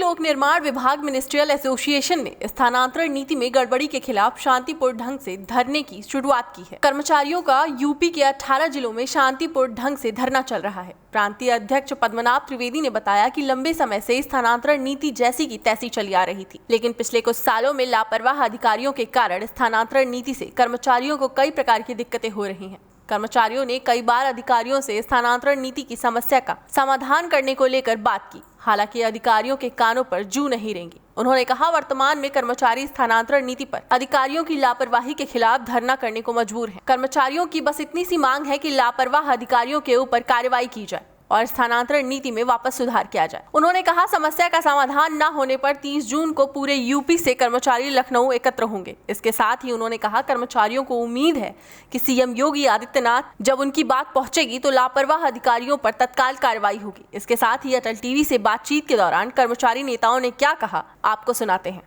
लोक निर्माण विभाग मिनिस्ट्रियल एसोसिएशन ने स्थानांतरण नीति में गड़बड़ी के खिलाफ शांतिपूर्ण ढंग से धरने की शुरुआत की है। कर्मचारियों का यूपी के 18 जिलों में शांतिपूर्ण ढंग से धरना चल रहा है। प्रांतीय अध्यक्ष पद्मनाभ त्रिवेदी ने बताया कि लंबे समय से स्थानांतरण नीति जैसी की तैसी चली आ रही थी, लेकिन पिछले कुछ सालों में लापरवाह अधिकारियों के कारण स्थानांतरण नीति से कर्मचारियों को कई प्रकार की दिक्कतें हो रही हैं। कर्मचारियों ने कई बार अधिकारियों से स्थानांतरण नीति की समस्या का समाधान करने को लेकर बात की, हालांकि अधिकारियों के कानों पर जू नहीं रेंगी। उन्होंने कहा, वर्तमान में कर्मचारी स्थानांतरण नीति पर अधिकारियों की लापरवाही के खिलाफ धरना करने को मजबूर हैं। कर्मचारियों की बस इतनी सी मांग है कि लापरवाह अधिकारियों के ऊपर कार्रवाई की जाए और स्थानांतरण नीति में वापस सुधार किया जाए। उन्होंने कहा, समस्या का समाधान न होने पर 30 जून को पूरे यूपी से कर्मचारी लखनऊ एकत्र होंगे। इसके साथ ही उन्होंने कहा, कर्मचारियों को उम्मीद है कि सीएम योगी आदित्यनाथ जब उनकी बात पहुंचेगी तो लापरवाह अधिकारियों पर तत्काल कार्रवाई होगी। इसके साथ ही अटल टीवी से बातचीत के दौरान कर्मचारी नेताओं ने क्या कहा, आपको सुनाते हैं।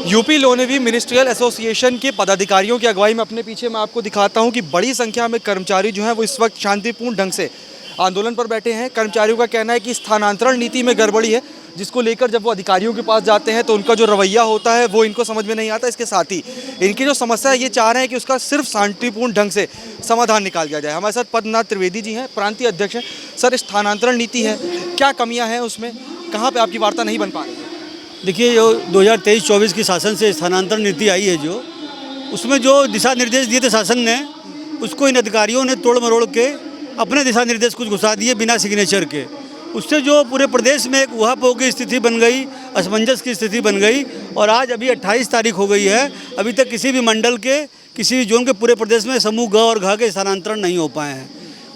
UP law navy ministerial association के पदाधिकारियों की अगुवाई में अपने पीछे मैं आपको दिखाता हूँ कि बड़ी संख्या में कर्मचारी जो है वो इस वक्त शांतिपूर्ण ढंग से आंदोलन पर बैठे हैं। कर्मचारियों का कहना है कि स्थानांतरण नीति में गड़बड़ी है, जिसको लेकर जब वो अधिकारियों के पास जाते हैं तो उनका जो रवैया होता है वो इनको समझ में नहीं आता। इसके साथ ही इनकी जो समस्या है ये चाह रहे हैं कि उसका सिर्फ शांतिपूर्ण ढंग से समाधान निकाल दिया जाए। हमारे साथ पद्मनाभ त्रिवेदी जी हैं, प्रांतीय अध्यक्ष हैं। सर, स्थानांतरण नीति है, क्या कमियाँ हैं उसमें, कहाँ पर आपकी वार्ता नहीं बन पा रही है? देखिए, जो 2023-24 की शासन से स्थानांतरण नीति आई है, जो उसमें जो दिशा निर्देश दिए थे शासन ने, उसको इन अधिकारियों ने तोड़ मरोड़ के अपने दिशा निर्देश कुछ घुसा दिए बिना सिग्नेचर के। उससे जो पूरे प्रदेश में एक ऊहापोह की स्थिति बन गई, असमंजस की स्थिति बन गई। और आज अभी 28 तारीख हो गई है, अभी तक किसी भी मंडल के, किसी भी जोन के पूरे प्रदेश में समूह ग और घ के स्थानांतरण नहीं हो पाए हैं।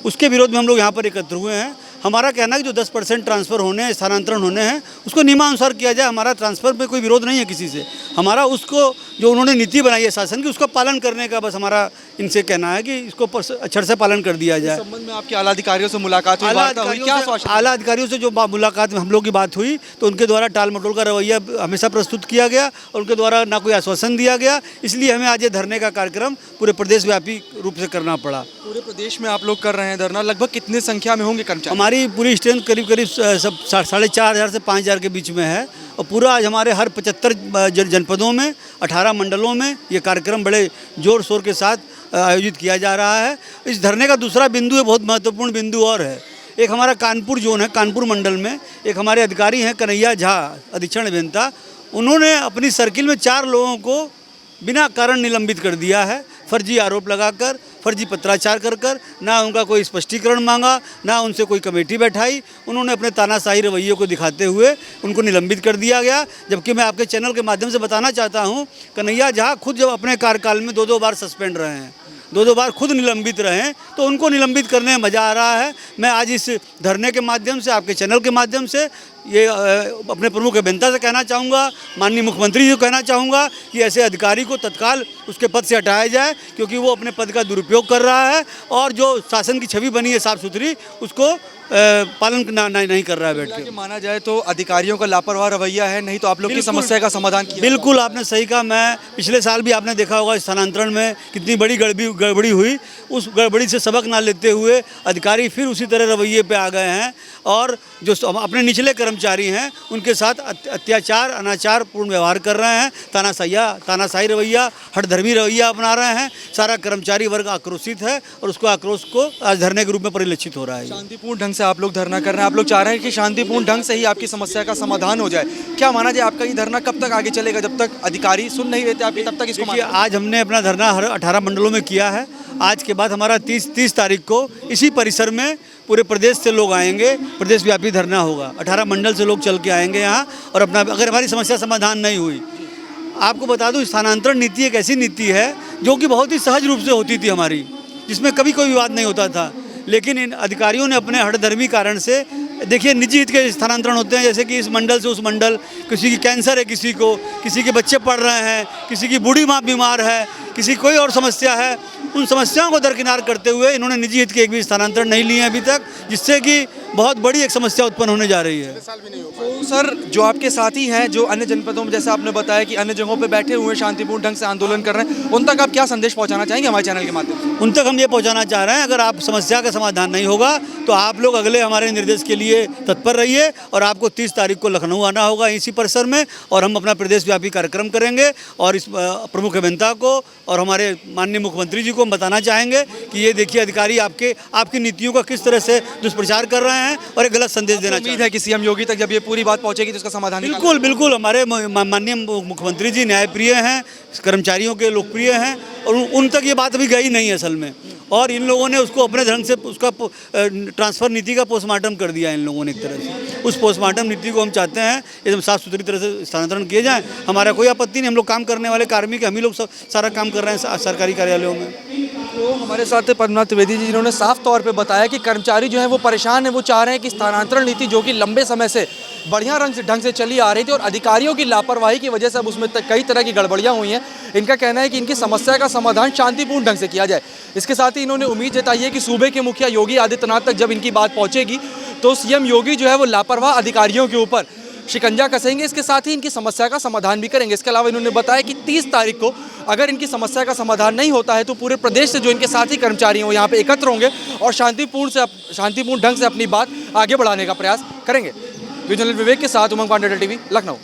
उसके विरोध में हम लोग यहाँ पर एकत्र हुए हैं। हमारा कहना है कि जो 10% ट्रांसफ़र होने हैं, स्थानांतरण होने हैं, उसको नियमानुसार किया जाए। हमारा ट्रांसफ़र में कोई विरोध नहीं है किसी से। हमारा उसको जो उन्होंने नीति बनाई है शासन की, उसका पालन करने का बस हमारा इनसे कहना है कि इसको अक्षर से पालन कर दिया जाए। इस संबंध में आपके आला अधिकारियों से मुलाकात हुई? आला अधिकारियों से जो मुलाकात में हम लोग की बात हुई तो उनके द्वारा टाल मटोल का रवैया हमेशा प्रस्तुत किया गया और उनके द्वारा ना कोई आश्वासन दिया गया। इसलिए हमें आज ये धरने का कार्यक्रम पूरे प्रदेश व्यापी रूप से करना पड़ा। पूरे प्रदेश में आप लोग कर रहे हैं धरना, लगभग कितनी संख्या में होंगे कर्मचारी? हमारी पूरी स्ट्रेंथ करीब सब 4,500 से 5,000 के बीच में है। और पूरा आज हमारे हर 75 जनपदों में, 18 मंडलों में ये कार्यक्रम बड़े जोर शोर के साथ आयोजित किया जा रहा है। इस धरने का दूसरा बिंदु है, बहुत महत्वपूर्ण बिंदु और है। एक हमारा कानपुर जोन है, कानपुर मंडल में एक हमारे अधिकारी हैं कन्हैया झा, अधीक्षण अभियंता। उन्होंने अपनी सर्किल में 4 लोगों को बिना कारण निलंबित कर दिया है, फर्जी आरोप लगाकर, फर्जी पत्राचार कर ना उनका कोई स्पष्टीकरण मांगा, ना उनसे कोई कमेटी बैठाई। उन्होंने अपने तानाशाही रवैये को दिखाते हुए उनको निलंबित कर दिया गया। जबकि मैं आपके चैनल के माध्यम से बताना चाहता हूं, कन्हैया झा खुद जब अपने कार्यकाल में 2-2 बार सस्पेंड रहे हैं, 2-2 बार खुद निलंबित रहे हैं, तो उनको निलंबित करने में मज़ा आ रहा है। मैं आज इस धरने के माध्यम से, आपके चैनल के माध्यम से ये अपने प्रमुख अभियंता से कहना चाहूँगा, माननीय मुख्यमंत्री जी को कहना चाहूँगा कि ऐसे अधिकारी को तत्काल उसके पद से हटाया जाए, क्योंकि वो अपने पद का दुरुपयोग कर रहा है और जो शासन की छवि बनी है साफ़ सुथरी, उसको पालन नहीं कर रहा है। बैठ के माना जाए तो अधिकारियों का लापरवाह रवैया है, नहीं तो आप लोग की समस्या का समाधान किया। बिल्कुल आपने सही कहा। मैं पिछले साल भी आपने देखा होगा स्थानांतरण में कितनी बड़ी गड़बड़ी हुई। उस गड़बड़ी से सबक ना लेते हुए अधिकारी फिर उसी तरह रवैये पे आ गए हैं और जो अपने निचले कर्मचारी हैं उनके साथ अत्याचार, अनाचार पूर्ण व्यवहार कर रहे हैं। तानाशाही रवैया, हठधर्मी रवैया अपना रहे हैं। सारा कर्मचारी वर्ग आक्रोशित है और उसको आक्रोश को आज धरने के रूप में परिलक्षित हो रहा है। शांतिपूर्ण ढंग से आप लोग धरना कर रहे हैं, आप लोग चाह रहे हैं कि शांतिपूर्ण ढंग से ही आपकी समस्या का समाधान हो जाए। क्या माना जाए, आपका ये धरना कब तक आगे चलेगा? जब तक अधिकारी सुन नहीं लेते आपकी, तब तक इसको? आज हमने अपना धरना हर 18 मंडलों में किया है। आज के बाद हमारा 30 तारीख को इसी परिसर में पूरे प्रदेश से लोग आएंगे, प्रदेश व्यापी धरना होगा। 18 मंडल से लोग चल के आएंगे यहाँ और अपना, अगर हमारी समस्या समाधान नहीं हुई, आपको बता दूं, स्थानांतरण नीति एक ऐसी नीति है जो कि बहुत ही सहज रूप से होती थी हमारी, जिसमें कभी कोई विवाद नहीं होता था। लेकिन इन अधिकारियों ने अपने हठधर्मी कारण से, देखिए, निजी हित के स्थानांतरण होते हैं, जैसे कि इस मंडल से उस मंडल, किसी की कैंसर है, किसी के बच्चे पढ़ रहे हैं, किसी की बूढ़ी माँ बीमार है, किसी कोई और समस्या है। उन समस्याओं को दरकिनार करते हुए इन्होंने निजी हित के एक भी स्थानांतरण नहीं लिए हैं अभी तक, जिससे कि बहुत बड़ी एक समस्या उत्पन्न होने जा रही है। तो सर जो आपके साथी हैं जो अन्य जनपदों में, जैसे आपने बताया कि अन्य जगहों पे बैठे हुए शांतिपूर्ण ढंग से आंदोलन कर रहे हैं, उन तक आप क्या संदेश पहुंचाना चाहेंगे हमारे चैनल के माध्यम से? उन तक हम ये पहुंचाना चाह रहे हैं, अगर आप समस्या का समाधान नहीं होगा तो आप लोग अगले हमारे निर्देश के लिए तत्पर रहिए और आपको 30 तारीख को लखनऊ आना होगा इसी परिसर में, और हम अपना प्रदेश व्यापी कार्यक्रम करेंगे और इस प्रमुख अभियंता को और हमारे माननीय मुख्यमंत्री जी को हम बताना चाहेंगे कि ये देखिए अधिकारी आपकी नीतियों का किस तरह से दुष्प्रचार कर रहे हैं और एक गलत संदेश देना चाहते हैं। उम्मीद है कि सीएम योगी तक जब ये पूरी बात पहुंचेगी तो इसका समाधान बिल्कुल बिल्कुल, हमारे माननीय मुख्यमंत्री जी न्यायप्रिय हैं, कर्मचारियों के लोकप्रिय हैं और उन तक ये बात अभी गई नहीं है असल में, और इन लोगों ने उसको अपने ढंग से उसका ट्रांसफ़र नीति का पोस्टमार्टम कर दिया इन लोगों ने एक तरह से। उस पोस्टमार्टम नीति को हम चाहते हैं एकदम साफ़ सुथरी तरह से स्थानांतरण किए जाएँ। हमारा कोई आपत्ति नहीं, हम लोग काम करने वाले कार्मिक, हम ही लोग सारा काम कर रहे हैं सरकारी कार्यालयों में। तो हमारे साथ थे पद्मनाथ त्रिवेदी जी, जिन्होंने साफ तौर पे बताया कि कर्मचारी जो है वो परेशान है, वो चाह रहे हैं कि स्थानांतरण नीति जो कि लंबे समय से बढ़िया ढंग से चली आ रही थी और अधिकारियों की लापरवाही की वजह से अब उसमें कई तरह की गड़बड़ियां हुई हैं, इनका कहना है कि इनकी समस्या का समाधान शांतिपूर्ण ढंग से किया जाए। इसके साथ ही इन्होंने उम्मीद जताई है कि सूबे के मुखिया योगी आदित्यनाथ तक जब इनकी बात पहुँचेगी तो सीएम योगी जो है वो लापरवाह अधिकारियों के ऊपर शिकंजा कसेंगे, इसके साथ ही इनकी समस्या का समाधान भी करेंगे। इसके अलावा इन्होंने बताया कि 30 तारीख को अगर इनकी समस्या का समाधान नहीं होता है तो पूरे प्रदेश से जो इनके साथी कर्मचारी हैं वो यहाँ पे एकत्र होंगे और शांतिपूर्ण ढंग से अपनी बात आगे बढ़ाने का प्रयास करेंगे। विवेक के साथ उमंग पांडे, टीवी, लखनऊ।